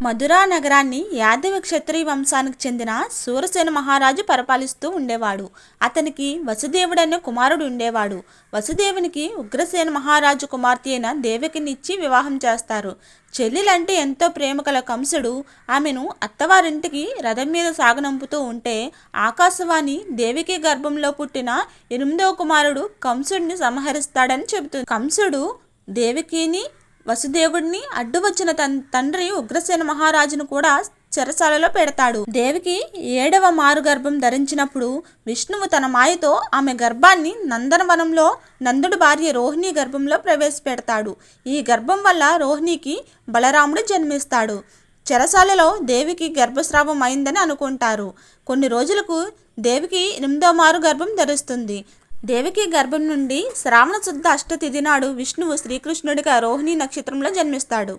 మధురా నగరాన్ని యాదవ క్షత్రియ వంశానికి చెందిన శూరసేన మహారాజు పరిపాలిస్తూ ఉండేవాడు. అతనికి వసుదేవుడనే కుమారుడు ఉండేవాడు. వసుదేవునికి ఉగ్రసేన మహారాజు కుమార్తె అయిన దేవకినిచ్చి వివాహం చేస్తారు. చెల్లెలంటే ఎంతో ప్రేమ కల కంసుడు ఆమెను అత్తవారింటికి రథం మీద సాగనంపుతూ ఉంటే ఆకాశవాణి దేవికి గర్భంలో పుట్టిన 8వ కుమారుడు కంసుడిని సంహరిస్తాడని చెబుతుంది. కంసుడు దేవికిని వసుదేవుడిని అడ్డు వచ్చిన తండ్రి ఉగ్రసేన మహారాజును కూడా చెరసాలలో పెడతాడు. దేవికి 7వ మారు గర్భం ధరించినప్పుడు విష్ణువు తన మాయతో ఆమె గర్భాన్ని నందనవనంలో నందుడి భార్య రోహిణి గర్భంలో ప్రవేశపెడతాడు. ఈ గర్భం వల్ల రోహిణికి బలరాముడు జన్మిస్తాడు. చెరసాలలో దేవికి గర్భస్రావం అయిందని అనుకుంటారు. కొన్ని రోజులకు దేవికి 8వ మారు గర్భం ధరిస్తుంది. దేవికి గర్భం నుండి శ్రావణ శుద్ధ అష్టతిథి నాడు విష్ణువు శ్రీకృష్ణుడిగా రోహిణి నక్షత్రంలో జన్మిస్తాడు.